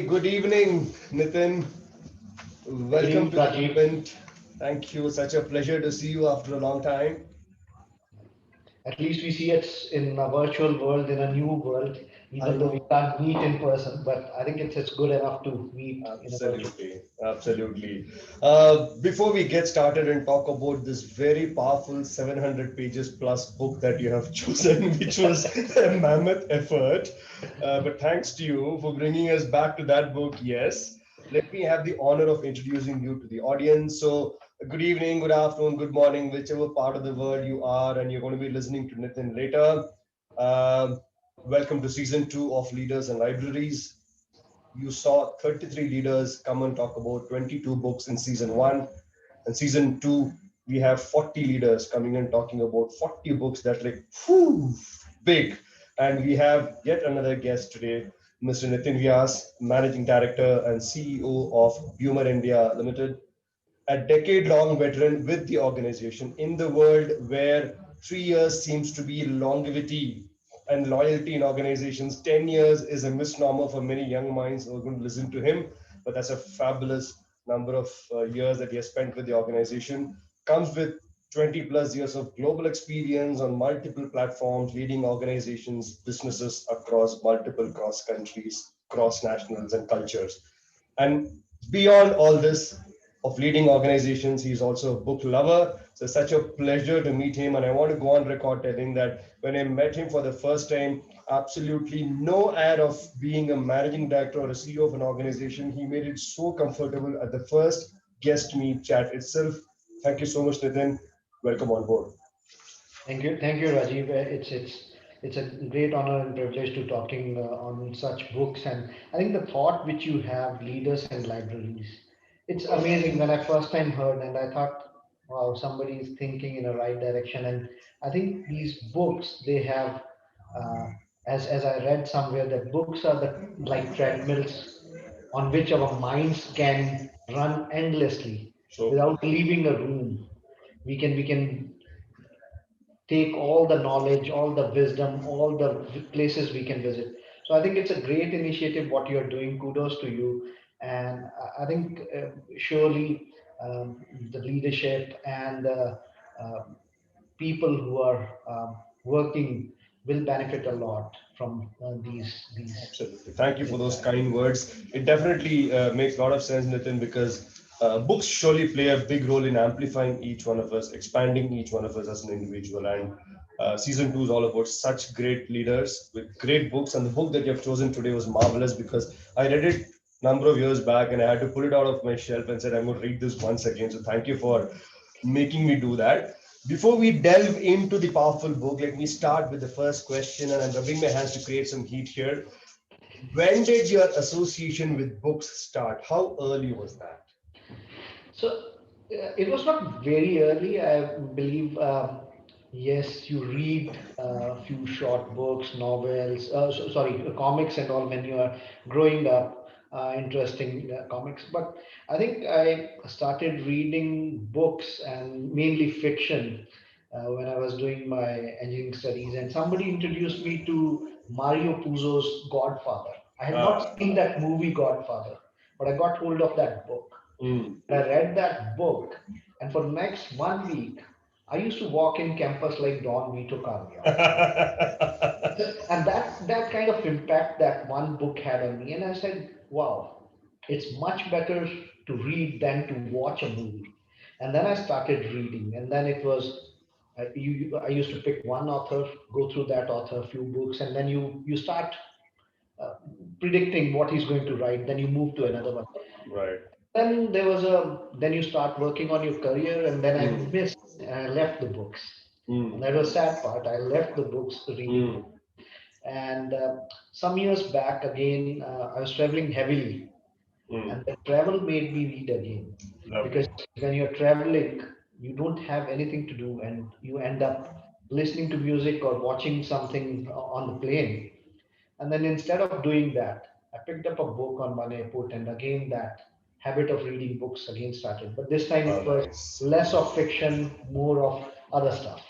Good evening, Nitin. Good Welcome evening, to the Rajiv. event. Thank you. Such a pleasure to see you after a long time. At least we see it in a virtual world, in a new world, I even though we know. can't meet in person. But I think it's good enough to meet in a virtual. Absolutely. Absolutely. Before we get started and talk about this very powerful 700 pages plus book that you have chosen, which was a mammoth effort. But thanks to you for bringing us back to that book. Yes. Let me have the honor of introducing you to the audience. So, good evening, good afternoon, good morning, whichever part of the world you are, and you're going to be listening to Nitin later. Um Welcome to season two of Leaders and Libraries. You saw 33 leaders come and talk about 22 books in season one. And season two, we have 40 leaders coming and talking about 40 books that like whew, big. And we have yet another guest today, Mr. Nitin Vyas, Managing Director and CEO of BEUMER India Limited, a decade-long veteran with the organization in the world where 3 years seems to be longevity and loyalty in organizations. 10 years is a misnomer for many young minds who are going to listen to him, but that's a fabulous number of years that he has spent with the organization. Comes with 20 plus years of global experience on multiple platforms, leading organizations, businesses across multiple cross countries, cross nationals, and cultures. And beyond all this, of leading organizations, he's also a book lover. So it's such a pleasure to meet him. And I want to go on record telling that when I met him for the first time, absolutely no ad of being a managing director or a CEO of an organization. He made it so comfortable at the first guest meet chat itself. Thank you so much, Nitin. Welcome on board. Thank you, Rajiv. It's a great honor and privilege to talking on such books. And I think the thought which you have, leaders and libraries, it's amazing. When I first time heard, and I thought, wow, somebody is thinking in a right direction. And I think these books they have, uh, as I read somewhere, that books are the like treadmills on which our minds can run endlessly So without leaving a room. We can take all the knowledge, all the wisdom, all the places we can visit. So I think it's a great initiative what you're doing. Kudos to you. And I think surely the leadership and the uh, people who are working will benefit a lot from these. absolutely. Thank you for those kind words. It definitely makes a lot of sense, Nitin, because books surely play a big role in amplifying each one of us, expanding each one of us as an individual. And season two is all about such great leaders with great books. And the book that you have chosen today was marvelous because I read it a number of years back and I had to pull it out of my shelf and said, I'm going to read this once again. So thank you for making me do that. Before we delve into the powerful book, let me start with the first question, and I'm rubbing my hands to create some heat here. When did your association with books start? How early was that? So it was not very early. I believe, yes, you read a few short books, novels, sorry, comics and all when you are growing up, interesting comics. But I think I started reading books and mainly fiction when I was doing my engineering studies. And somebody introduced me to Mario Puzo's Godfather. I had not Ah, seen that movie Godfather, but I got hold of that book. mm. I read that book, and for the next 1 week, I used to walk in campus like Don Vito Corleone. And that kind of impact that one book had on me. And I said, wow, it's much better to read than to watch a movie. And then I started reading, and then it was I used to pick one author, go through that author, a few books, and then you start uh, predicting what he's going to write. Then you move to another one. Right. Then you start working on your career, and then I Mm. missed and I left the books. And Mm. that was sad part. I left the books, the reading Mm. book. And some years back again, I was traveling heavily, Mm. and the travel made me read again. Because Lovely. when you're traveling, you don't have anything to do, and you end up listening to music or watching something on the plane. And then instead of doing that, I picked up a book on one airport, and again that habit of reading books again started. But this time Oh, it was nice. less of fiction, more of other stuff.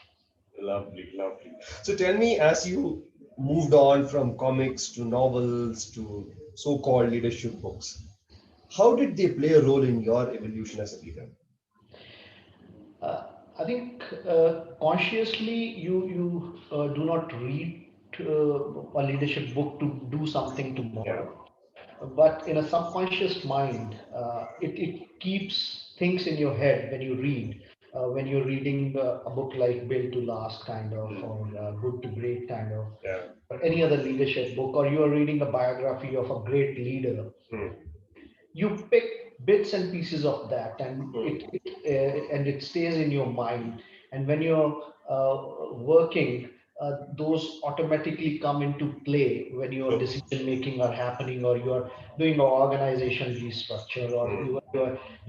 Lovely, lovely. So tell me, as you moved on from comics to novels to so-called leadership books. How did they play a role in your evolution as a leader? Uh, I think consciously you do not read a leadership book to do something Yeah. tomorrow, but in a subconscious mind, it keeps things in your head when you read. When you're reading a book like Built to Last, kind of, or Good to Great, kind of, Yeah. or any other leadership book, or you are reading a biography of a great leader, Hmm. you pick bits and pieces of that, and Hmm. it stays in your mind. And when you're working, those automatically come into play when your decision making are happening, or you are doing an organization restructure, or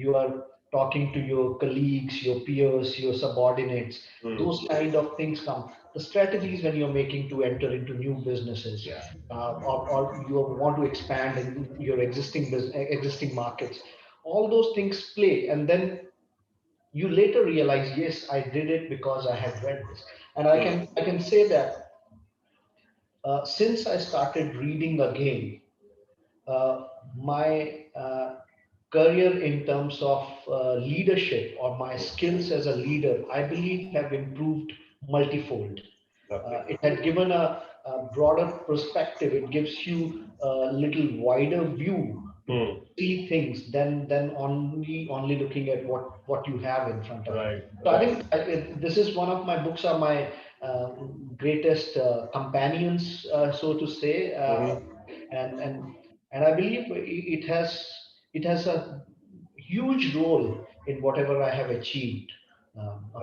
you are talking to your colleagues, your peers, your subordinates. Hmm. Those kind of things come. The strategies when you're making to enter into new businesses, Yeah. or you want to expand in your existing markets, all those things play. And then you later realize, yes, I did it because I have read this. And I can say that since I started reading again, my career in terms of leadership, or my skills as a leader, I believe have improved multifold. Lovely. It had given a broader perspective. It gives you a little wider view to Hmm. see things than only looking at what you have in front of you. Right. So I Right. think this is one of my books, are my greatest companions, so to say, Hmm. and I believe it has a huge role in whatever I have achieved,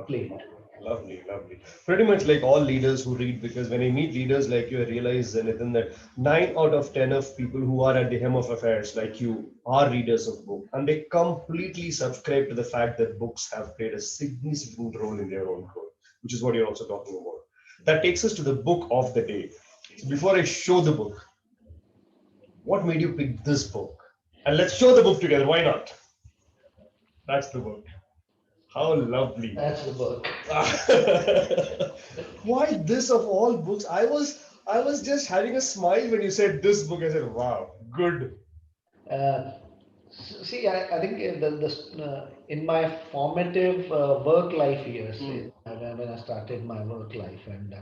played. Lovely, lovely. Pretty much like all leaders who read, because when I meet leaders like you, I realize, Nitin, that 9 out of 10 of people who are at the helm of affairs like you are readers of book, and they completely subscribe to the fact that books have played a significant role in their own growth, which is what you're also talking about. That takes us to the book of the day. So before I show the book, what made you pick this book? And let's show the book together. Why not? That's the book. How lovely. That's the book. Why this of all books? I was just having a smile when you said this book. I said, wow, good. Uh, See, I think in my formative work life years, Hmm. when I started my work life, and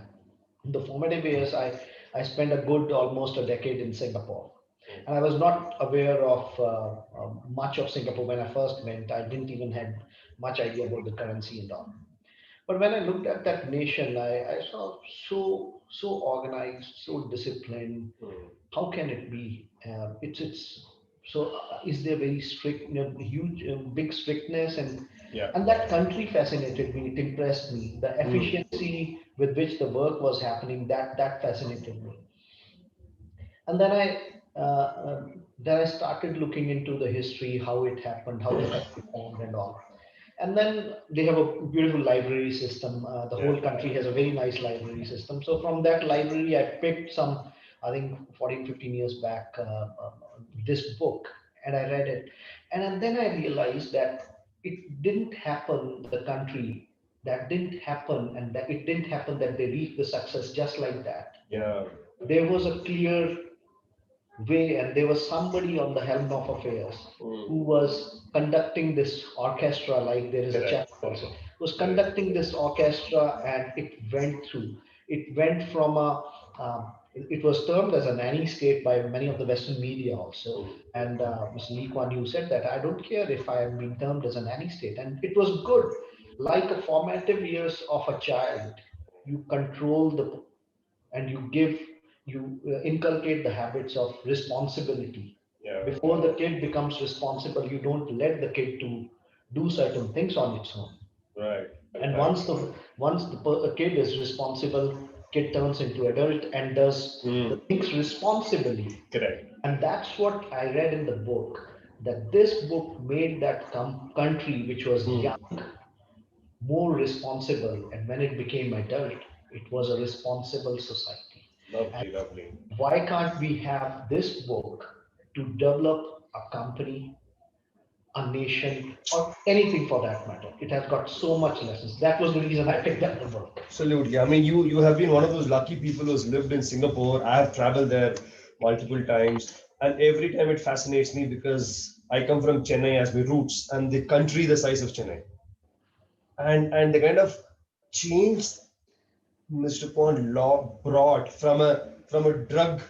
in the formative years, I spent a good almost a decade in Singapore, and I was not aware of much of Singapore when I first went. I didn't even had much idea about the currency and all. But when I looked at that nation, I saw so organized, so disciplined. Hmm. How can it be? It's so. Is there very strict, huge, big strictness, Yeah. and that country fascinated me. It impressed me. The Hmm. efficiency with which the work was happening, that fascinated me. And then I started looking into the history, how it happened, how the country formed, and all. And then they have a beautiful library system. The Yeah. whole country has a very nice library system. So from that library, I picked some, I think 14, 15 years back, this book, and I read it. And then I realized that it didn't happen, the country, that didn't happen, and that it didn't happen that they reached the success just like that. Yeah. There was a clear way, and there was somebody on the helm of affairs who Hmm. was conducting this orchestra, like there is a Correct. chapter also, was Correct. conducting this orchestra, and it went from a it was termed as a nanny state by many of the Western media also. Hmm. And Mr. Lee Kuan Yew said that I don't care if I am being termed as a nanny state, and it was good. Like a formative years of a child, you control the, and you inculcate the habits of responsibility. Yeah. Before the kid becomes responsible, you don't let the kid to do certain things on its own. Right. And Right. once the kid is responsible, kid turns into adult and does Hmm. the things responsibly. Correct. And that's what I read in the book, that this book made that country which was Hmm. young more responsible, and when it became adult, it was a responsible society. And Lovely. Lovely. why can't we have this book to develop a company, a nation, or anything for that matter? It has got so much lessons. That was the reason I picked up the book. Absolutely. I mean, you have been one of those lucky people who's lived in Singapore. I have traveled there multiple times. and every time it fascinates me because I come from Chennai as my roots, and the country the size of Chennai, and they kind of changed Mr. Pond law brought from a drug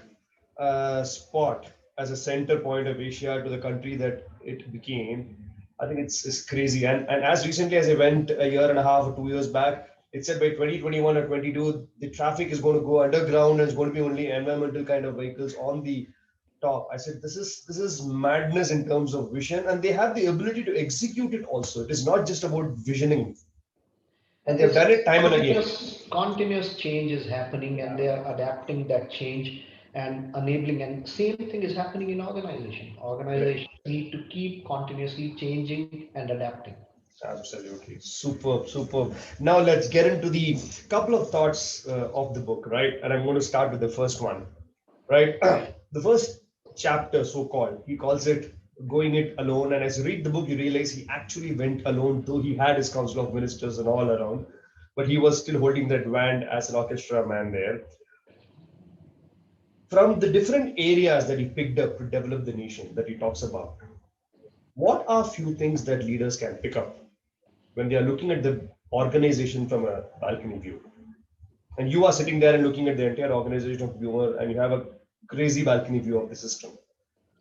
spot as a center point of Asia to the country that it became. I think it's crazy. And as recently as I went a year and a half or 2 years back, it said by 2021 or 22, the traffic is going to go underground and it's going to be only environmental kind of vehicles on the top. I said this is madness in terms of vision, and they have the ability to execute it also. It is not just about visioning, and they have It's done it time and again. continuous change is happening, and they are adapting that change and enabling. And same thing is happening in organization. Correct. Organizations need to keep continuously changing and adapting. Absolutely. Superb, superb. Now let's get into the couple of thoughts of the book, right? And I'm going to start with the first one, right? The first chapter, so called, he calls it Going It Alone. And as you read the book, you realize he actually went alone, though he had his council of ministers and all around, but he was still holding that wand as an orchestra man there. From the different areas that he picked up to develop the nation that he talks about, what are few things that leaders can pick up when they are looking at the organization from a balcony view? And you are sitting there and looking at the entire organization of BEUMER, and you have a crazy balcony view of the system.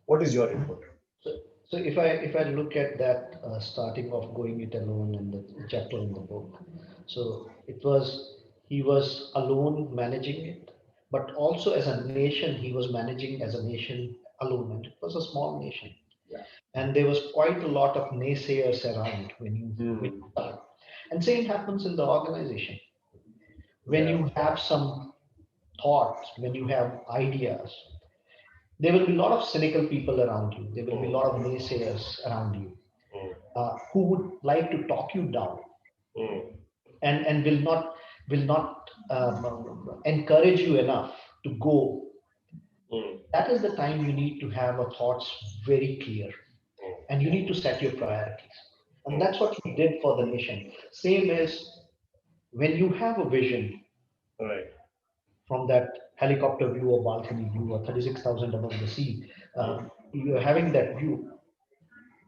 What is your input? So, so if I look at that starting of going it alone and the chapter in the book, so it was he was alone managing it, but also as a nation he was managing as a nation alone, and it was a small nation, Yeah. and there was quite a lot of naysayers around when you Hmm. start. And same happens in the organization when Yeah. you have some thoughts, when you have ideas, there will be a lot of cynical people around you. There will be a lot of Hmm. naysayers around you Hmm. who would like to talk you down Hmm. and will not encourage you enough to go. Hmm. That is the time you need to have a thoughts very clear, and you need to set your priorities. And Hmm. that's what he did for the nation. Same as when you have a vision Right. from that helicopter view or balcony view or 36,000 above the sea, Hmm. you're having that view.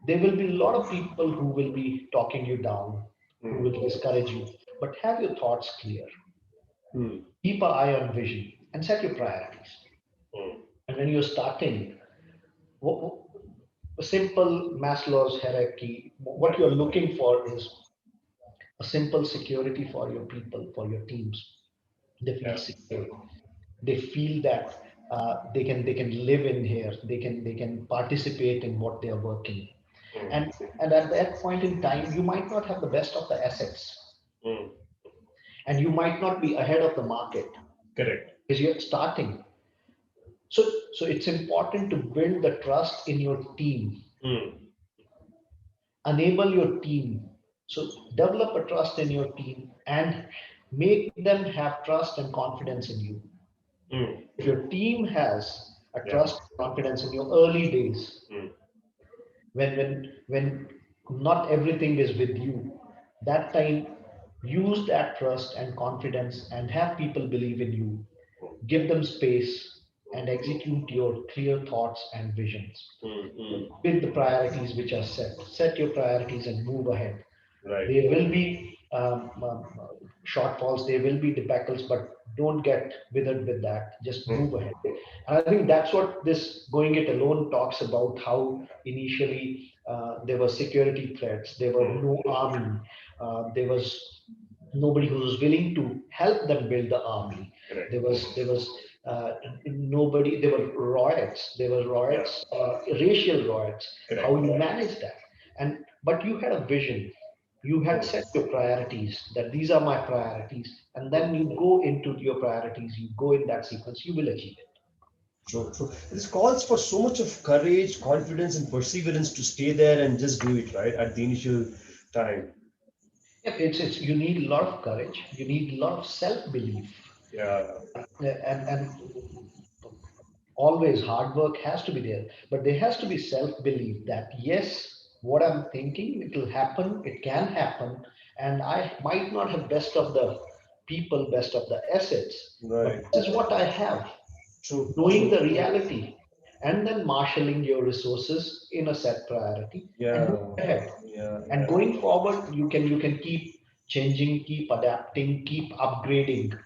There will be a lot of people who will be talking you down, who Hmm. will discourage you, but have your thoughts clear. Hmm. Keep an eye on vision and set your priorities. Hmm. And when you're starting, a simple Maslow's hierarchy, what you're looking for is a simple security for your people, for your teams. They feel Yeah. secure. They feel that they can live in here. They can participate in what they are working. Hmm. And at that point in time, you might not have the best of the assets, Hmm. and you might not be ahead of the market Correct. because you're starting. So it's important to build the trust in your team, Hmm. enable your team. So develop a trust in your team and make them have trust and confidence in you. Hmm. If your team has a Yeah. trust and confidence in your early days, Hmm. when not everything is with you, that time use that trust and confidence and have people believe in you, give them space and execute your clear thoughts and visions Hmm. Hmm. with the priorities which are set your priorities and move ahead. Right. There will be shortfalls, there will be debacles, but don't get withered with that. Just Hmm. move ahead. And I think that's what this going it alone talks about. How initially there were security threats, there were Hmm. no army, there was nobody who was willing to help them build the army. Correct. There was nobody. There were riots. There were Yeah. riots, racial riots. How Correct. you manage that? And but you had a vision, you had Hmm. set your priorities that these are my priorities, and then you go into your priorities, you go in that sequence, you will achieve it. True, true. This calls for so much of courage, confidence, and perseverance to stay there and just do it right at the initial time. Yep, it's you need a lot of courage, you need a lot of self-belief, Yeah. and always hard work has to be there, but there has to be self-belief that yes, what I'm thinking, it will happen, it can happen, and I might not have best of the people, best of the assets, but Right. this is what I have. True. Knowing True. the reality, and then marshalling your resources in a set priority and move Yeah, ahead. yeah, And yeah. going forward, you can keep changing, keep adapting, keep upgrading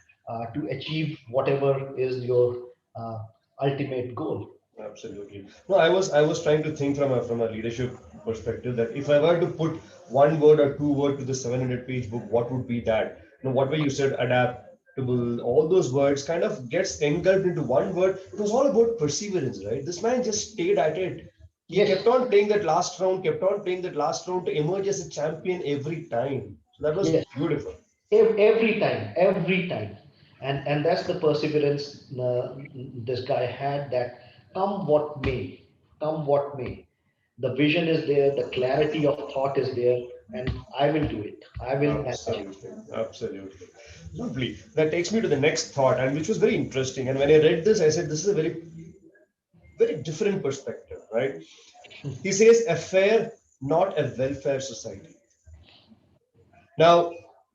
to achieve whatever is your uh, ultimate goal. Absolutely. No, I was trying to think from a leadership perspective that if I were to put one word or two word to the 700-page book, what would be that? What way you said adaptable, all those words kind of gets engulfed into one word. It was all about perseverance, right? This man just stayed at it. He Yes, kept on playing that last round, kept on playing that last round to emerge as a champion every time. So that was yes. beautiful. Every time, and that's the perseverance this guy had. That come what may, come what may, the vision is there, the clarity of thought is there, and I will do it. I will manage it. Absolutely, absolutely. Lovely. That takes me to the next thought, and which was very interesting. And when I read this, I said, this is a very different perspective, right? He says, a fair, not a welfare society. Now,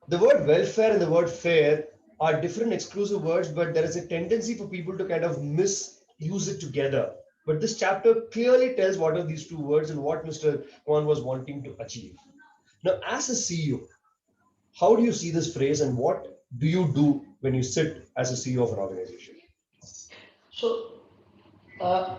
the word welfare and the word fair are different exclusive words, but there is a tendency for people to kind of misuse it together. But this chapter clearly tells what are these two words and what Mr. Kwan was wanting to achieve. Now, as a CEO, how do you see this phrase and what do you do when you sit as a CEO of an organization? So uh,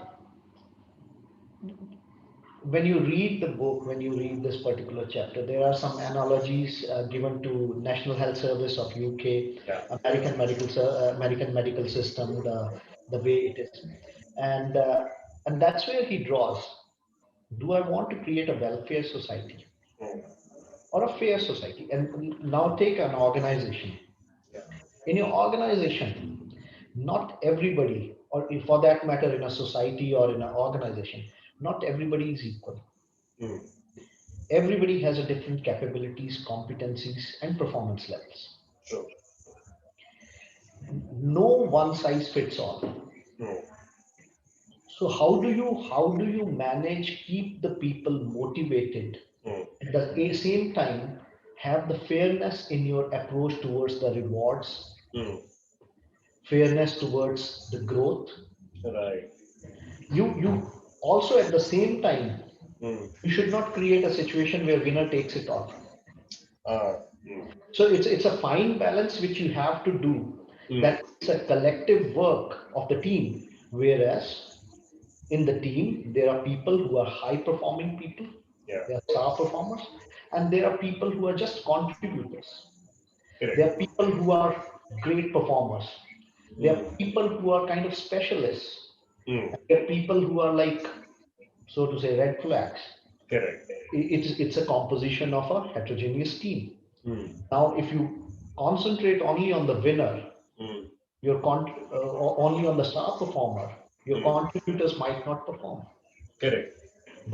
when you read the book, when you read this particular chapter, there are some analogies given to National Health Service of UK, Yeah. American medical system, the way it is, and uh, and that's where he draws. Do I want to create a welfare society Mm. or a fair society? And now take an organization. Yeah. In your organization, not everybody, or if for that matter, in a society or in an organization, not everybody is equal. Mm. Everybody has a different capabilities, competencies, and performance levels. True. No one size fits all. Mm. So how do you manage keep the people motivated Mm. at the same time have the fairness in your approach towards the rewards, Mm. fairness towards the growth. Right. You also at the same time Mm. you should not create a situation where winner takes it all. Ah. Mm. So it's a fine balance which you have to do. Mm. That it's a collective work of the team. Whereas in the team there are people who are high performing people, Yeah. they are star performers, and there are people who are just contributors. There are Correct. people who are great performers. There are Mm. people who are kind of specialists. Mm. And there are people who are like, so to say, red flags. Correct. It's a composition of a heterogeneous team. Mm. Now, if you concentrate only on the winner, Mm. only on the star performer, your Mm. contributors might not perform. Correct.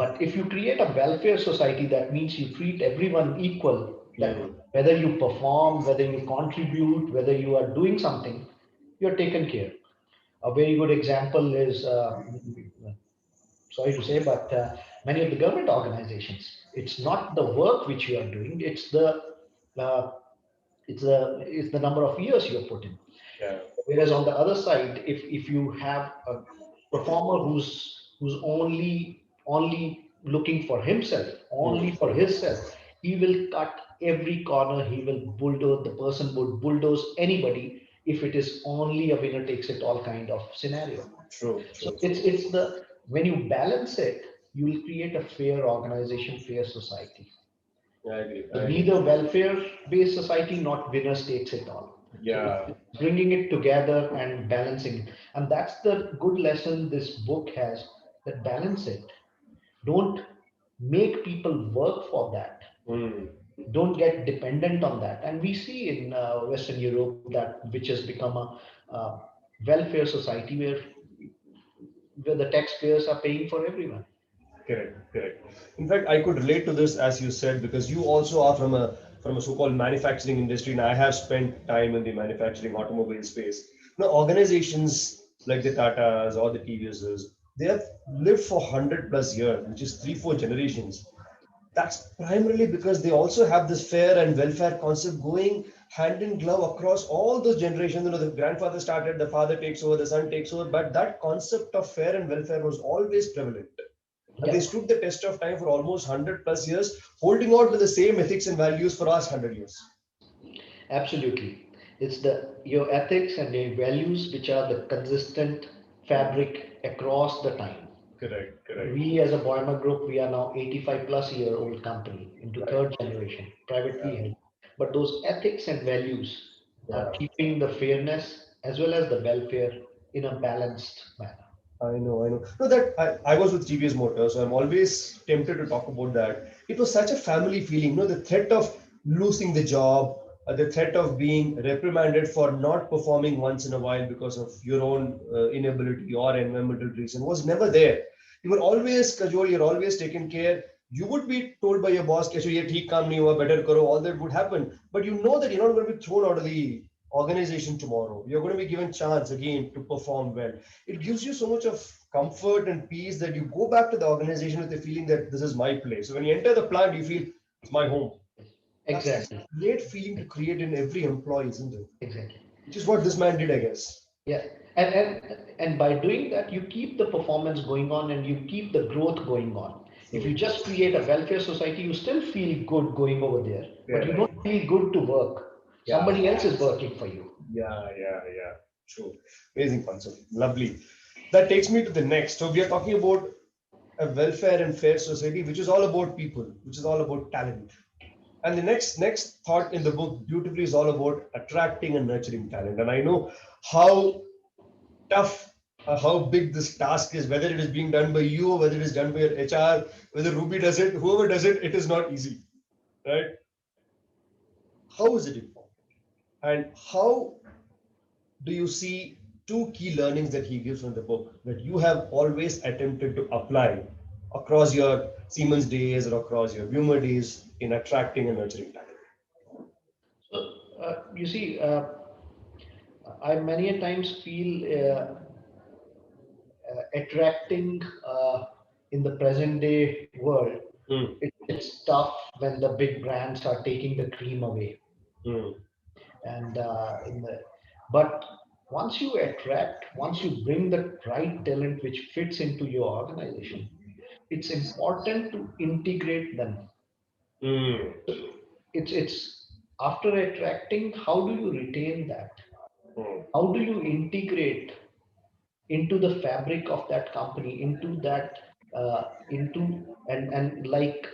But if you create a welfare society, that means you treat everyone equal, that Mm. whether you perform, whether you contribute, whether you are doing something, you're taken care. A very good example is, sorry to say, but many of the government organizations, it's not the work which you are doing, uh, it's the number of years you have put in. Yeah. Whereas on the other side, if you have a performer who's only looking for himself, only Mm. for himself, he will cut every corner. He will bulldoze. The person would bulldoze anybody if it is only a winner takes it all kind of scenario. True. So True. True. it's the when you balance it, you will create a fair organization, fair society. I agree. I So agree. neither welfare-based society, not winners takes it all. So Yeah. it's bringing it together and balancing it. And that's the good lesson this book has, that balance it. Don't make people work for that. Mm. Don't get dependent on that. And we see in Western Europe that which has become a welfare society where the taxpayers are paying for everyone. Correct, correct. In fact, I could relate to this as you said because you also are from a so-called manufacturing industry, and I have spent time in the manufacturing automobile space. Now, organizations like the Tatas or the TVSs, they have lived for 100 plus years, which is 3, 4 generations. That's primarily because they also have this fair and welfare concept going hand in glove across all those generations. You know, the grandfather started, the father takes over, the son takes over, but that concept of fair and welfare was always prevalent. And they Yeah, stood the test of time for almost 100 plus years, holding on to the same ethics and values for us 100 years. absolutely. It's the your ethics and your values which are the consistent Yeah, fabric across the time. correct, correct. We as a Boimer Group, we are now 85 plus year old company into Right. third generation, privately Yeah, held. But those ethics and values are yeah. keeping the fairness as well as the welfare in a balanced manner. I know, I know. No, that I was with TVS Motors, so I'm always tempted to talk about that. It was such a family feeling, the threat of losing the job, the threat of being reprimanded for not performing once in a while because of your own inability or environmental reason was never there. You were always cajole, you're always taken care. You would be told by your boss, "Keshu, ye theek kaam nahi hua, better karo," all that would happen. But you know that you're not going to be thrown out of the organization tomorrow. You're going to be given chance again to perform well. It gives you so much of comfort and peace that you go back to the organization with the feeling that this is my place. So when you enter the plant, you feel it's my home. That's this Exactly, great feeling to create in every employee, isn't it? exactly. Which is what this man did, I guess. Yeah, and by doing that, you keep the performance going on and you keep the growth going on. If you So, just create a welfare society, you still feel good going over there, but you correct. don't feel good to work. Yeah, Somebody else is working for you. yeah. True. Amazing concept. Lovely. That takes me to the next. So we are talking about a welfare and fair society, which is all about people, which is all about talent. And the next thought in the book beautifully is all about attracting and nurturing talent. And I know how tough, how big this task is, whether it is being done by you, whether it is done by your HR, whether Ruby does it, whoever does it, it is not easy, right? How is it important? And how do you see two key learnings that he gives from the book that you have always attempted to apply across your Siemens days or across your BEUMER days in attracting and nurturing talent? So, you see, I many a times feel attracting in the present day world. Mm, It's tough when the big brands are taking the cream away, mm, and but once you bring the right talent which fits into your organization, it's important to integrate them. mm, It's after attracting, how do you retain that? mm. How do you integrate into the fabric of that company, into that into and like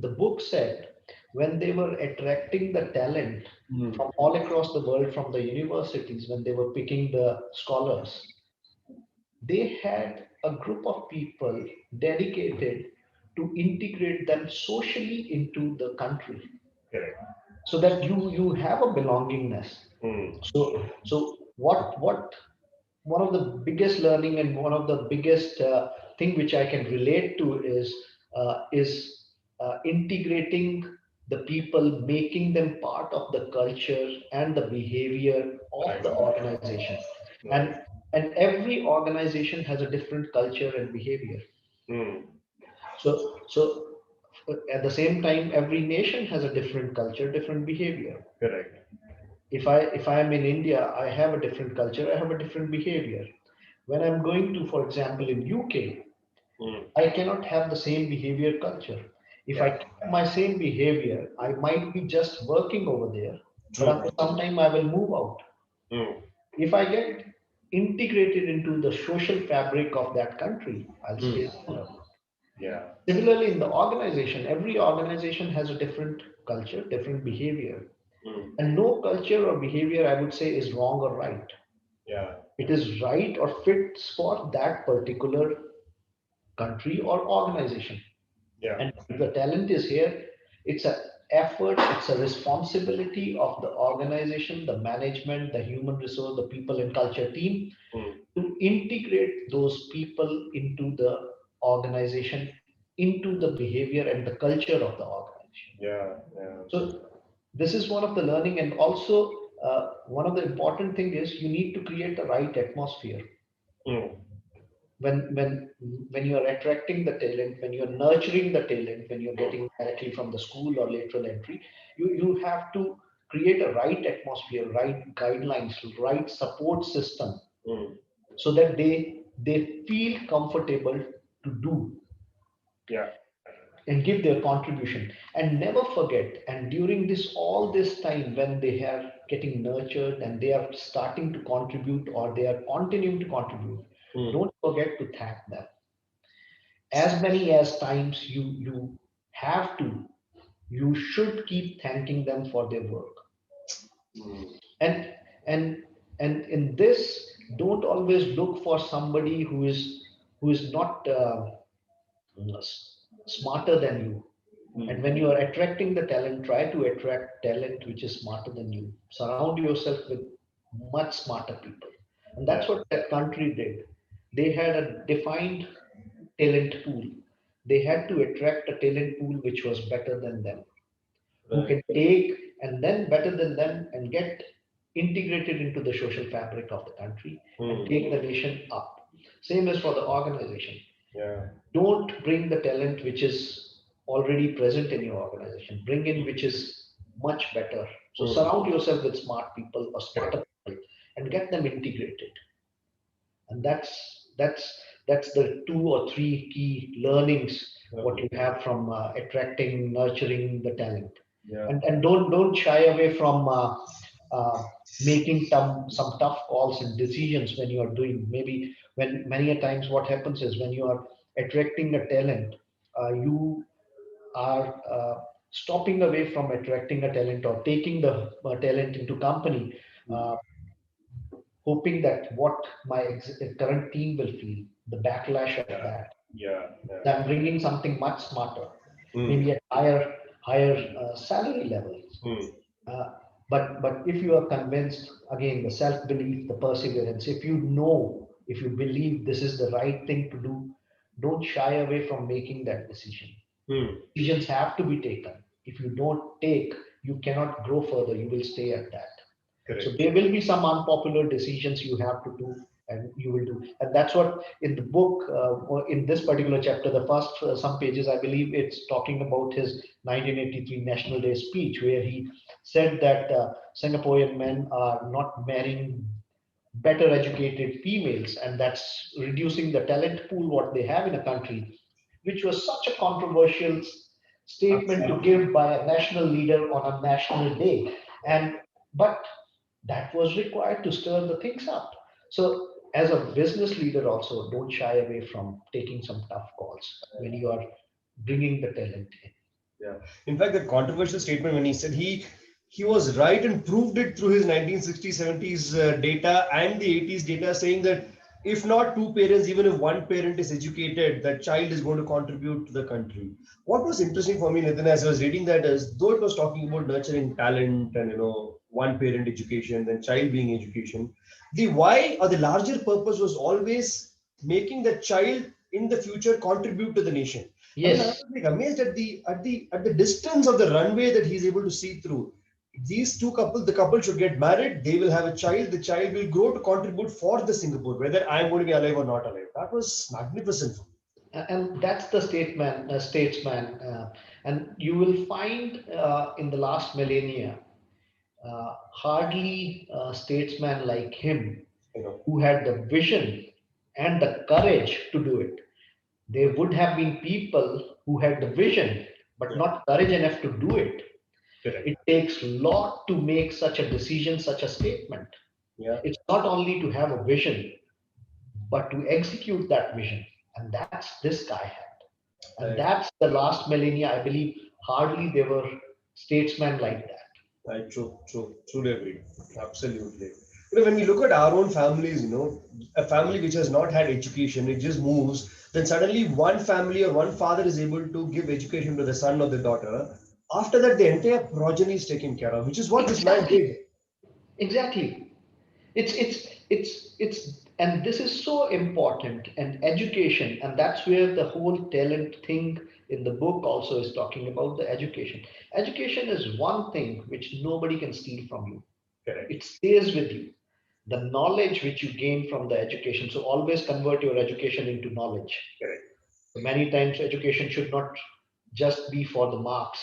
the book said, when they were attracting the talent Mm. from all across the world, from the universities, when they were picking the scholars, they had a group of people dedicated to integrate them socially into the country, Correct. so that you have a belongingness. Mm. So what one of the biggest learning and one of the biggest thing which I can relate to is integrating the people, making them part of the culture and the behavior of Right. the organization. Right. And every organization has a different culture and behavior. Mm. So at the same time, every nation has a different culture, different behavior. Correct. If I am in India, I have a different culture, I have a different behavior. When I'm going to, for example, in UK, Mm. I cannot have the same behavior culture. If I Yeah. keep my same behavior, I might be just working over there, but True. after some time I will move out. Mm. If I get integrated into the social fabric of that country, I'll Mm. stay longer. Yeah. Similarly, in the organization, every organization has a different culture, different behavior. Mm. And no culture or behavior, I would say, is wrong or right. Yeah. It is right or fits for that particular country or organization. Yeah. And if the talent is here, it's a effort, it's a responsibility of the organization, the management, the human resource, the people and culture team Mm. to integrate those people into the organization, into the behavior and the culture of the organization. Yeah. Yeah. So this is one of the learning, and also one of the important thing is you need to create the right atmosphere. Mm. when you are attracting the talent, when you're nurturing the talent, when you're getting directly from the school or lateral entry, you have to create a right atmosphere, right guidelines, right support system, Mm. so that they feel comfortable to do Yeah. and give their contribution. And never forget, and during this all this time when they are getting nurtured and they are starting to contribute or they are continuing to contribute, Mm. don't forget to thank them as many as times you have to. You should keep thanking them for their work. Mm. And and and in this, don't always look for somebody who is not smarter than you. And Mm. when you are attracting the talent, try to attract talent which is smarter than you. Surround yourself with much smarter people. And Yeah. that's what that country did. They had a defined talent pool. They had to attract a talent pool which was better than them, who Right. can take and then better than them and get integrated into the social fabric of the country and Mm. take the nation up. Same as for the organization. Yeah. Don't bring the talent which is already present in your organization. Bring in which is much better. So Mm. surround yourself with smart people or smarter people and get them integrated. And that's the two or three key learnings what Lovely. you have from attracting, nurturing the talent. Yeah. And don't shy away from making some tough calls and decisions when you are doing. Maybe when many a times what happens is when you are attracting a talent, you are stopping away from attracting a talent or taking the talent into company, Mm. uh, hoping that what my current team will feel, the backlash of Yeah. that. Yeah. Yeah. I'm bringing something much smarter, Mm. maybe at higher salary levels. Mm. Uh, but if you are convinced, again, the self belief, the perseverance, if you know, if you believe this is the right thing to do, don't shy away from making that decision. Mm. Decisions have to be taken. If you don't take, you cannot grow further. You will stay at that. So Correct. there will be some unpopular decisions you have to do, and you will do. And that's what in the book, or in this particular chapter, the first some pages, I believe it's talking about his 1983 National Day speech, where he said that Singaporean men are not marrying better educated females, and that's reducing the talent pool what they have in a country, which was such a controversial statement to Absolutely. give by a national leader on a national day. And but that was required to stir the things up. So as a business leader also, don't shy away from taking some tough calls when you are bringing the talent in. Yeah. In fact, that controversial statement when he said he was right and proved it through his 1960s, 70s data and the 80s data, saying that if not two parents, even if one parent is educated, that child is going to contribute to the country. What was interesting for me, Nitin, as I was reading that, is though it was talking about nurturing talent and one parent education, then child being education, the why or the larger purpose was always making the child in the future contribute to the nation. I mean, I was Yes. like amazed at the distance of the runway that he's able to see through. These two couples, the couple should get married. They will have a child. The child will grow to contribute for the Singapore, whether I'm going to be alive or not alive. That was magnificent for me. And that's the statesman, and you will find in the last millennia hardly a statesman like him You know, who had the vision and the courage to do it. There would have been people who had the vision but yeah, not courage enough to do it. correct. It takes a lot to make such a decision, such a statement. Yeah, It's not only to have a vision, but to execute that vision. And that's this guy had. And I, that's the last millennia, I believe, hardly there were statesmen like that. truly agree. Absolutely. When we look at our own families, a family which has not had education, it just moves, then suddenly one family or one father is able to give education to the son or the daughter. After that, the entire progeny is taken care of, which is what this man Exactly, did. exactly. It's and this is so important, and education, and that's where the whole talent thing in the book also is talking about the education. Education is one thing which nobody can steal from you. Correct. It stays with you. the knowledge which you gain from the education. So always convert your education into knowledge. Correct. So many times education should not just be for the marks,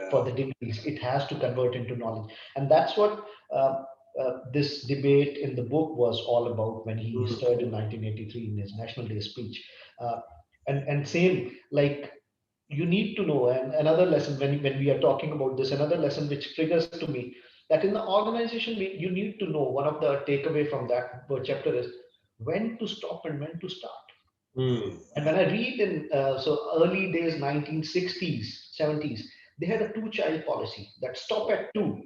for Yeah. the degrees. It has to convert into knowledge. And that's what this debate in the book was all about when he Mm. stirred in 1983 in his National Day speech. Uh, and same, like, you need to know, and another lesson when we are talking about this, another lesson which triggers to me, that in the organization you need to know, one of the takeaway from that chapter is when to stop and when to start. Mm. And when I read in early days, 1960s, 70s, they had a two-child policy that stop at two.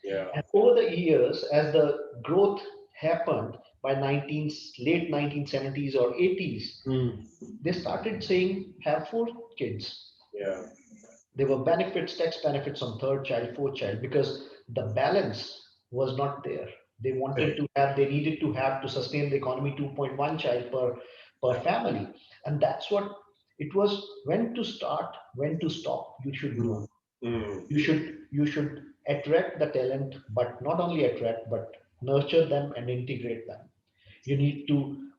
Yeah. And over the years, as the growth happened by late 1970s or 80s, Mm. they started saying have four kids. Yeah. There were benefits, tax benefits on third child, fourth child, because the balance was not there. They wanted Correct. to have, they needed to have to sustain the economy 2.1 child per family. And that's what it was. When to start, when to stop, you should Mm. know. Mm. You should attract the talent, but not only attract, but nurture them and integrate them. You need to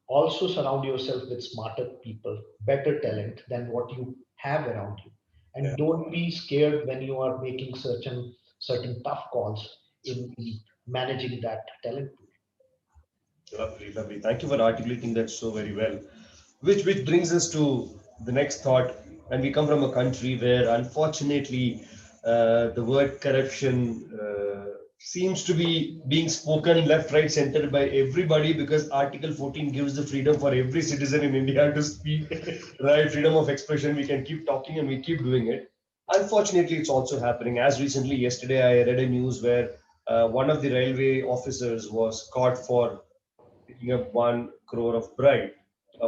also surround yourself with smarter people, better talent than what you have around you. Yeah. And don't be scared when you are making certain tough calls in managing that talent pool. Lovely, lovely. Thank you for articulating that so very well. Which brings us to the next thought. And we come from a country where, unfortunately, the word corruption seems to be being spoken left, right, center by everybody, because Article 14 gives the freedom for every citizen in India to speak, right? Freedom of expression. We can keep talking and we keep doing it. Unfortunately, it's also happening. As recently, yesterday, I read a news where one of the railway officers was caught for picking up 1 crore of bribe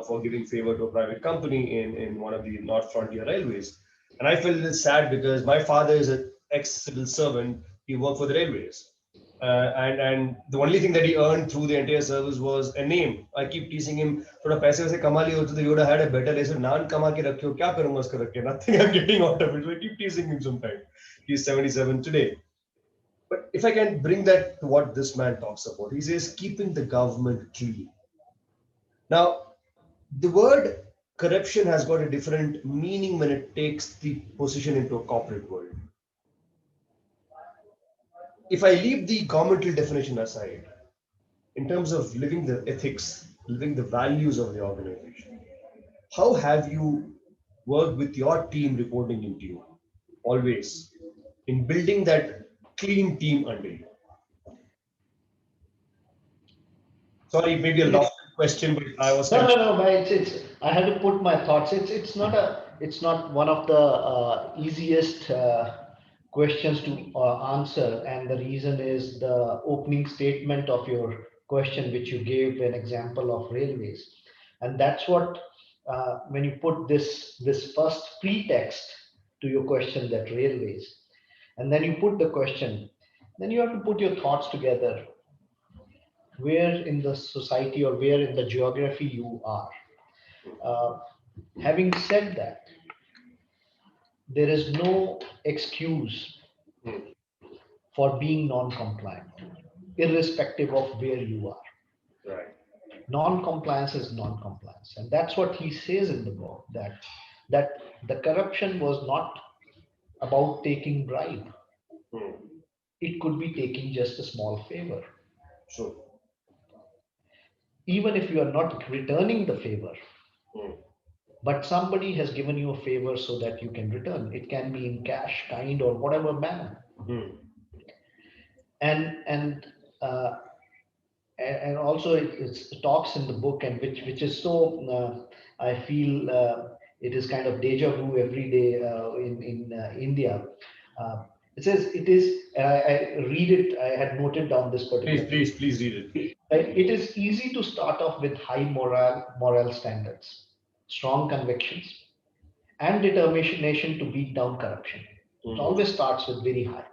for giving favor to a private company in one of the North Frontier Railways. And I felt this sad because my father is an ex-civil servant. He worked for the railways. And the only thing that he earned through the entire service was a name. I keep teasing him, थोड़ा पैसे वैसे कमा लिए होते तो you would have had a better life. नान कमा के रखे हो क्या करूंगा उसको रख के? Nothing I'm getting out of it. So I keep teasing him sometimes. He's 77 today. But if I can bring that to what this man talks about, he says keeping the government clean. Now, the word corruption has got a different meaning when it takes the position into a corporate world. If I leave the governmental definition aside, in terms of living the ethics, living the values of the organization, how have you worked with your team reporting into you always in building that clean team under you? Sorry, maybe a lofty question, but I was No, kind no, no, but it's I had to put my thoughts. It's not one of the easiest questions to answer, and the reason is the opening statement of your question, which you gave an example of railways, and that's what when you put this first pretext to your question, that railways, and then you put the question, then you have to put your thoughts together, where in the society or where in the geography you are. Uh, Having said that, there is no excuse of. for being non-compliant, irrespective of where you are. Right. Non-compliance is non-compliance, and that's what he says in the book, that the corruption was not about taking bribe. Hmm. It could be taking just a small favor. Sure. Even if you are not returning the favor, Hmm. but somebody has given you a favor so that you can return. It can be in cash, kind, or whatever manner. Hmm. And uh, and also it talks in the book, and which is so I feel it is kind of deja vu every day in India. Uh, it says it is. I read it. I had noted down this Please, particular. please, please read it. It is easy to start off with high moral standards, strong convictions, and determination to beat down corruption. It Hmm. always starts with very high.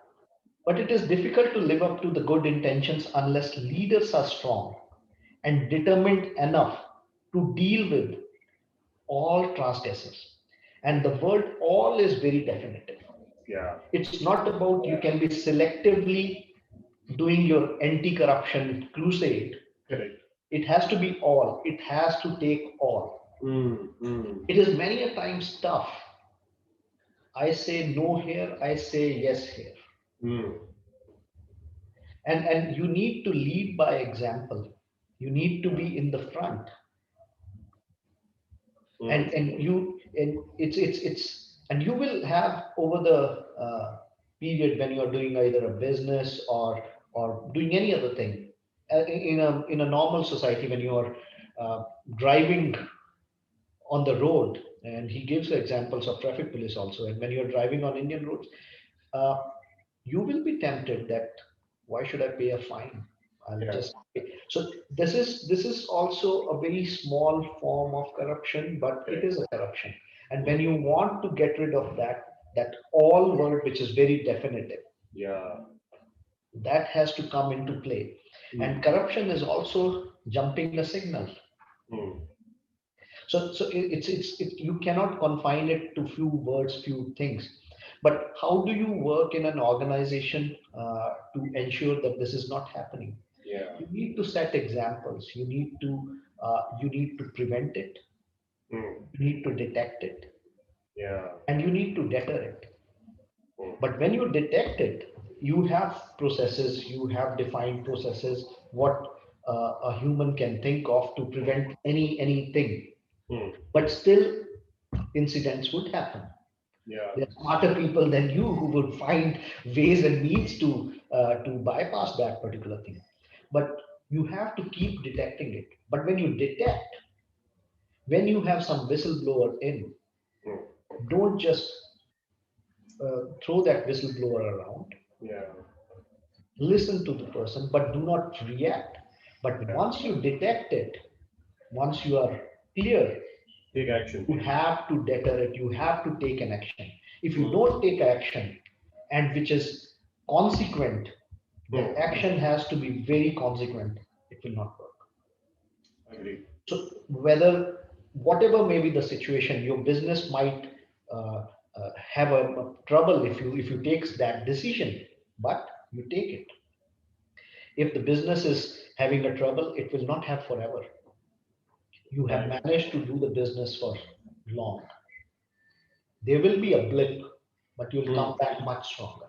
But it is difficult to live up to the good intentions unless leaders are strong and determined enough to deal with all transgressors. And the word all is very definitive. Yeah. It's not about you can be selectively doing your anti-corruption crusade, Correct. it has to be all. It has to take all. It is many a times tough. I say no here, I say yes here. Mm, And you need to lead by example. You need to be in the front. mm, And you and it's and you will have over the period when you're doing either a business or doing any other thing in a normal society when you're uh, driving on the road, and he gives examples of traffic police also, and when you're driving on Indian roads, uh, you will be tempted that why should I pay a fine? I'll yeah. just pay. So this is also a very small form of corruption, but it Correct. is a corruption. And when Mm, you want to get rid of that all word which is very definitive, yeah. that has to come into play. And Mm, corruption is also jumping a signal. mm, So you cannot confine it to few words, few things. But how do you work in an organization to ensure that this is not happening? yeah. You need to set examples. You need to prevent it. Mm, You need to detect it, yeah. and you need to deter it. Mm, But when you detect it, you have processes. You have defined processes. What a human can think of to prevent anything. mm, But still, incidents would happen. yeah. There are smarter people than you who would find ways and means to bypass that particular thing. But you have to keep detecting it. But when you detect, when you have some whistleblower in, Mm, don't just throw that whistleblower around. yeah. Listen to the person, but do not react. But Yeah. once you detect it, once you are clear, Take action. you have to deter it. You have to take an action. If you Mm, don't take action, and which is consequent, the mm, action has to be very consequent. It will not work. agree. So whether whatever may be the situation, your business might have a trouble if you takes that decision, but you take it. If the business is having a trouble, it will not have forever. You have Right. managed to do the business for long. There will be a blip, but you'll come Mm, back much stronger.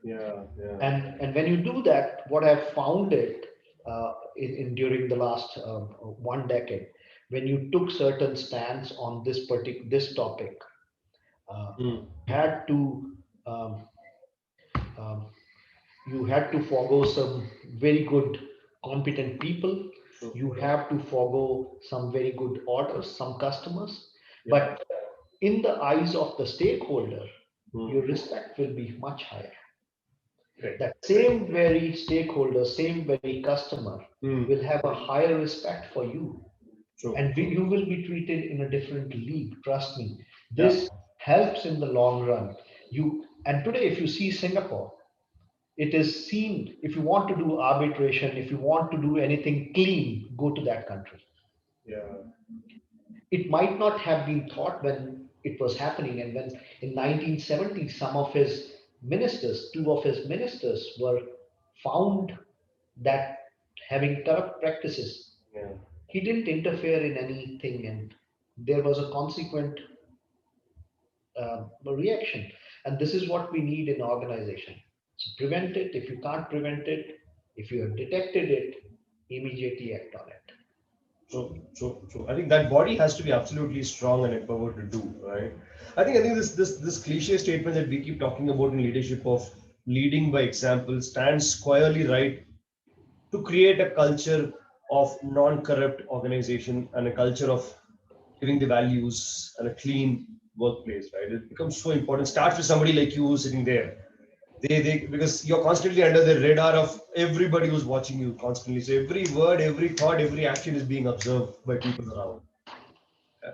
yeah. Yeah. And when you do that, what I've found it in during the last 1 decade, when you took certain stands on this topic, uh, Mm, had to um, um, you had to forego some very good competent people. true. You have to forego some very good orders, some customers, Yeah. but in the eyes of the stakeholder, your Mm, respect will be much higher. correct. That same very stakeholder, same very customer Mm, will have a higher respect for you, true. and you will be treated in a different league. Trust me, Yeah. this helps in the long run. And today, if you see Singapore, it is seen. If you want to do arbitration, if you want to do anything clean, go to that country. Yeah. It might not have been thought when it was happening, and when in 1970 some of his ministers, two of his ministers, were found that having corrupt practices, Yeah. he didn't interfere in anything, and there was a consequent reaction. And this is what we need in organization. So prevent it. If you can't prevent it, if you have detected it, immediately act on it. True, true, true. I think that body has to be absolutely strong and empowered to do, right? I think this cliche statement that we keep talking about in leadership of leading by example stands squarely right to create a culture of non-corrupt organization and a culture of giving the values and a clean workplace, right? It becomes so important. Starts with somebody like you who's sitting there. They because you're constantly under the radar of everybody who's watching you constantly. So every word, every thought, every action is being observed by people around. Yeah.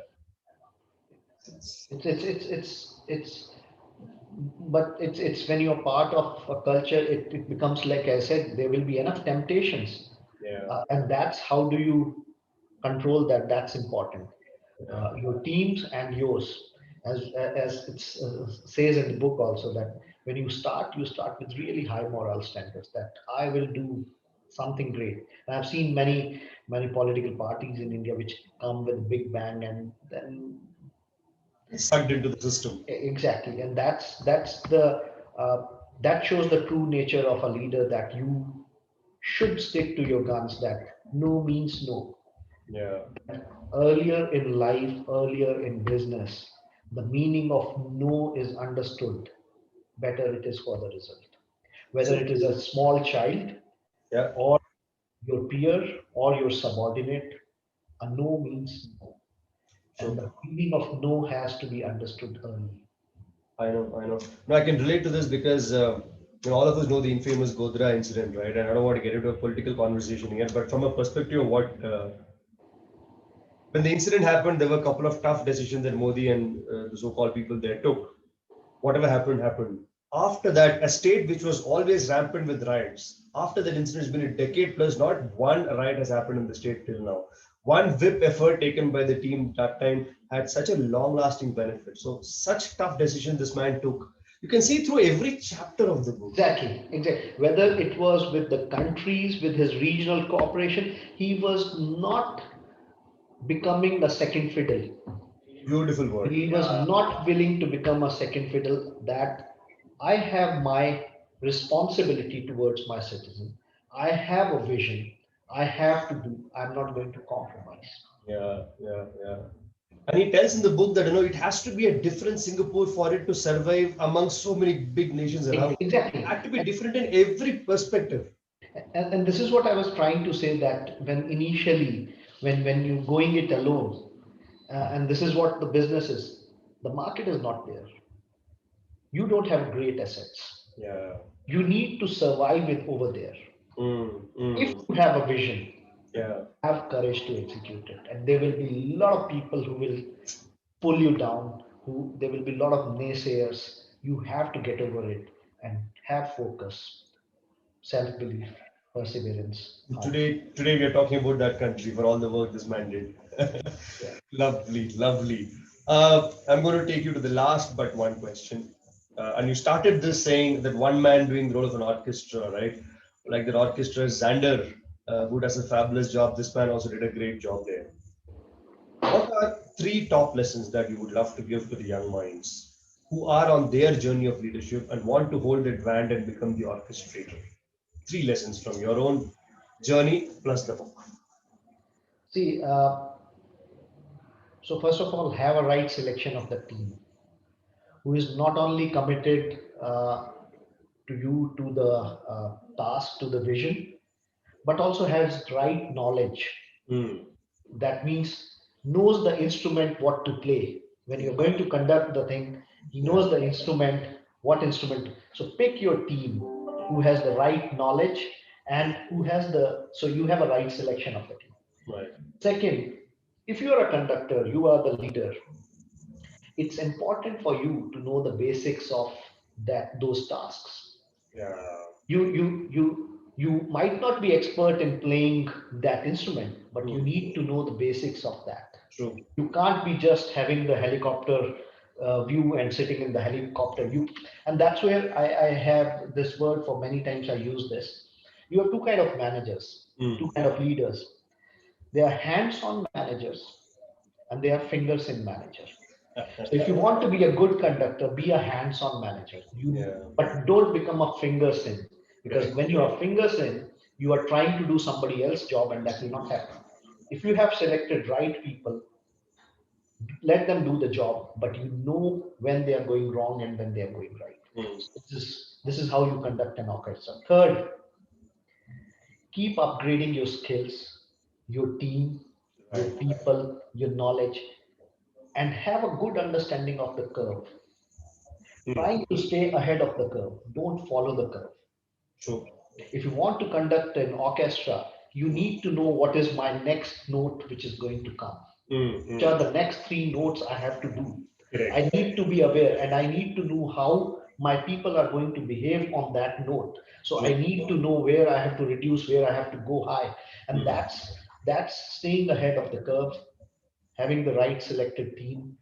It's- It's but it's when you're part of a culture, it becomes, like I said, there will be enough temptations, yeah, and that's how do you control that. That's important. yeah, Your teams and yours. as it says in the book also, that when you start with really high moral standards, that I will do something great. And I've seen many political parties in India which come with a big bang, and then Sucked into the system. exactly, and that's the uh, that shows the true nature of a leader, that you should stick to your guns, that no means no. Yeah. Earlier in life, earlier in business, the meaning of no is understood, better it is for the result. Whether True. it is a small child Yeah. or your peer or your subordinate, a no means no. And True. the meaning of no has to be understood early. I know, I know. No, I can relate to this because all of us know the infamous Godra incident, right? And I don't want to get into a political conversation here, but from a perspective of what when the incident happened, there were a couple of tough decisions that Modi and the so-called people there took. Whatever happened, happened. After that, a state which was always rampant with riots, after that incident has been a decade plus, not one riot has happened in the state till now. One whip effort taken by the team that time had such a long-lasting benefit. So, such tough decision this man took. You can see through every chapter of the book. Exactly, exactly. Whether it was with the countries, with his regional cooperation, he was not becoming a second fiddle. Beautiful word. He was Yeah. not willing to become a second fiddle, that I have my responsibility towards my citizen. I have a vision. I have to do. I'm not going to compromise. Yeah, yeah, yeah. And he tells in the book that it has to be a different Singapore for it to survive among so many big nations around. It Exactly. had to be different in every perspective. And this is what I was trying to say, that when initially, when you're going it alone, and this is what the business is, the market is not there. You don't have great assets. Yeah. You need to survive it over there. Mm, If mm, you have a vision, yeah. have courage to execute it. And there will be a lot of people who will pull you down, who there will be a lot of naysayers. You have to get over it and have focus, self-belief, perseverance, hard work. Today we are talking about that country for all the work this man did. Yeah. Lovely, lovely. I'm going to take you to the last but one question. And you started this saying that one man doing the role of an orchestra, right? Like that orchestra is Xander, who does a fabulous job. This man also did a great job there. What are three top lessons that you would love to give to the young minds who are on their journey of leadership and want to hold that band and become the orchestrator? Three lessons from your own journey plus the book. See, so first of all, have a right selection of the team, who is not only committed to you, to the task, to the vision, but also has right knowledge. Hmm. That means knows the instrument what to play. When you're going to conduct the thing, he Yeah. knows the instrument, what instrument. So pick your team who has the right knowledge, and who has the, so you have a right selection of the team. Right. Second, if you are a conductor, you are the leader, it's important for you to know the basics of that those tasks. Yeah. You might not be expert in playing that instrument, but you Hmm. need to know the basics of that. True. You can't be just having the helicopter view and sitting in the helicopter. And that's where I have this word, for many times I use this. You have two kind of managers, two Hmm. kind of leaders. They are hands-on managers, and they are fingers in manager. So if you want to be a good conductor, be a hands-on manager. Yeah. But don't become a fingers in, because Correct. when you are fingers in, you are trying to do somebody else's job, and that will not happen. If you have selected right people, let them do the job, but you know when they are going wrong and when they are going right. Hmm. So this is how you conduct an orchestra. Third, keep upgrading your skills, your team, your Right. people, your knowledge, and have a good understanding of the curve. Hmm. Trying to stay ahead of the curve. Don't follow the curve. True. If you want to conduct an orchestra, you need to know what is my next note which is going to come. Hmm. Which are Hmm. the next three notes I have to do. I Correct. need to be aware, and I need to know how my people are going to behave on that note. So I True. need to know where I have to reduce, where I have to go high. And Hmm. that's staying ahead of the curve, having the right selected team,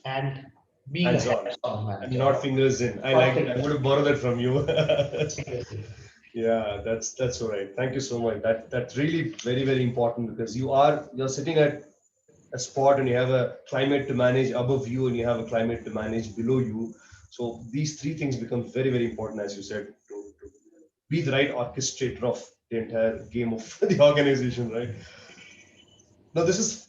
and being a Hands on hands-on and manager, not fingers in. I not like it. I thinking. would have borrowed that from you. Seriously. Yeah, that's all right. Thank you so much. That's really very, very important because you're sitting at a spot and you have a climate to manage above you and you have a climate to manage below you. So these three things become very, very important, as you said, to be the right orchestrator of the entire game of the organization, right? Now, this is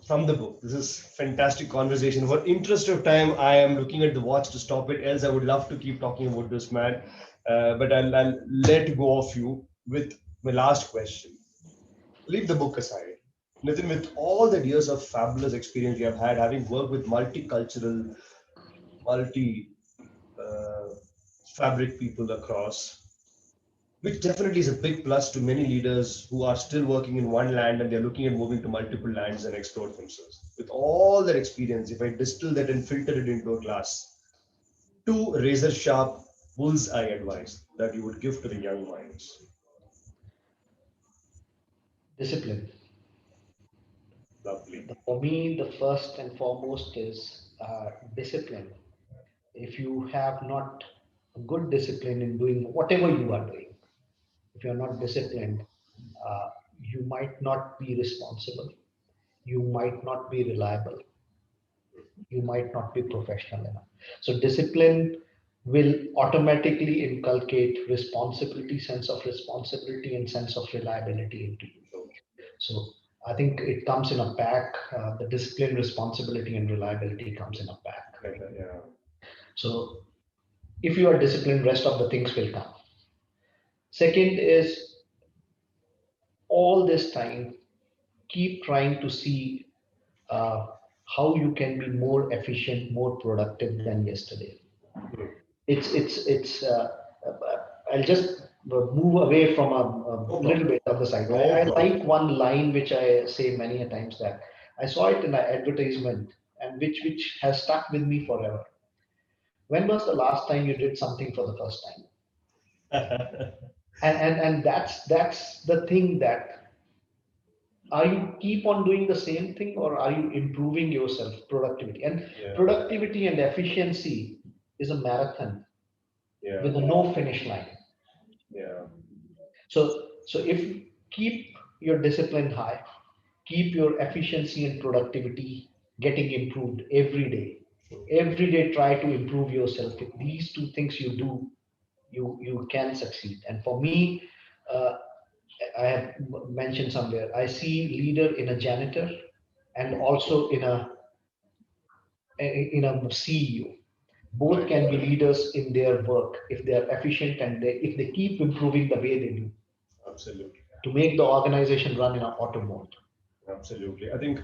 from the book. This is fantastic conversation. For interest of time, I am looking at the watch to stop it. Else, I would love to keep talking about this man, but I'll let go of you with my last question. Leave the book aside. Nitin, with all the years of fabulous experience you have had, having worked with multicultural, multi fabric people across, which definitely is a big plus to many leaders who are still working in one land and they're looking at moving to multiple lands and explore themselves. With all that experience, if I distill that and filter it into a glass, two razor sharp bull's-eye advice that you would give to the young minds. Discipline. Lovely. For me, the first and foremost is discipline. If you have not a good discipline in doing whatever you are doing, if you are not disciplined, you might not be responsible, you might not be reliable, you might not be professional enough. So discipline will automatically inculcate responsibility, sense of responsibility, and sense of reliability into you. So I think it comes in a pack. The discipline, responsibility, and reliability comes in a pack. Yeah. So if you are disciplined, rest of the things will come. Second is all this time keep trying to see uh, how you can be more efficient, more productive than yesterday. It's I'll just move away from No a little problem. bit of the side. No I problem. like one line which I say many a times that I saw it in an advertisement and which has stuck with me forever. When was the last time you did something for the first time? And that's the thing that are you keep on doing the same thing or are you improving yourself productivity and Yeah. productivity and efficiency is a marathon Yeah. with a no finish line. Yeah. So if you keep your discipline high, keep your efficiency and productivity getting improved every day. Every day try to improve yourself. If these two things you do, you can succeed. And for me, uh, I have mentioned somewhere, I see leader in a janitor and also in a CEO. Both Right. can be leaders in their work if they are efficient and if they keep improving the way they do Absolutely. to make the organization run in an auto mode. Absolutely. I think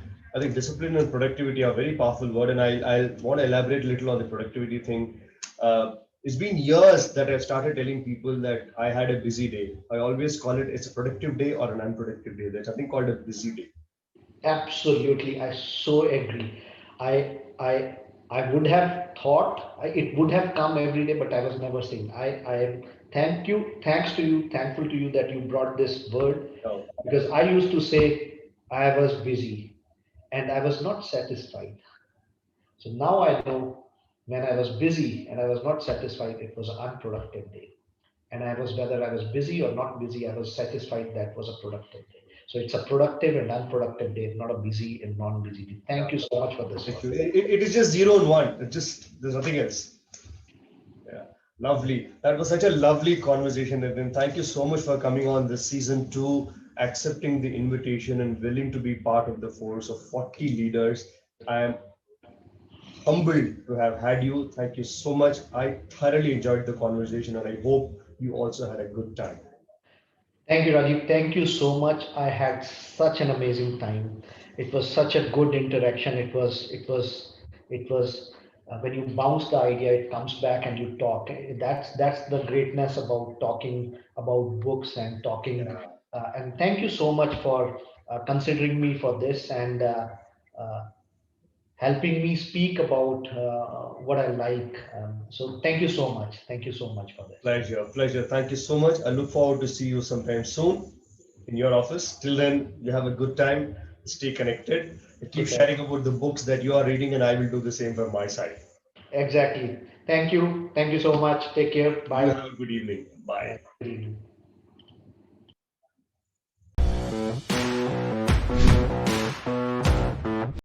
discipline and productivity are very powerful word, and I want to elaborate a little on the productivity thing. It's been years that I've started telling people that I had a busy day. I always call it it's a productive day or an unproductive day. There's something called a busy day. Absolutely, I so agree. I would have thought it would have come every day, but I was never saying. I am thanks to you, thankful to you that you brought this word Oh, because I used to say I was busy and I was not satisfied. So now I know when I was busy and I was not satisfied, it was an unproductive day. And I was whether I was busy or not busy, I was satisfied that was a productive day. So it's a productive and unproductive day, not a busy and non-busy day. yeah. Thank you so much for this Thank one. you. It is just zero and one. It just there's nothing else. Yeah, lovely. That was such a lovely conversation, Nitin. Thank you so much for coming on this season two, accepting the invitation and willing to be part of the force of 40 leaders. I am humbled to have had you. Thank you so much. I thoroughly enjoyed the conversation and I hope you also had a good time. Thank you, Rajiv. Thank you so much. I had such an amazing time. It was such a good interaction. It was when you bounce the idea, it comes back and you talk. That's the greatness about talking about books and talking. Yeah, And thank you so much for considering me for this and uh, helping me speak about what I like. So thank you so much. Thank you so much for this. pleasure, pleasure. Thank you so much. I look forward to see you sometime soon in your office. Till then, you have a good time. Stay connected. Keep Take care. sharing about the books that you are reading, and I will do the same from my side. Exactly. Thank you. Thank you so much. Take care. You Bye. have a good evening. Bye. Bye. Good evening.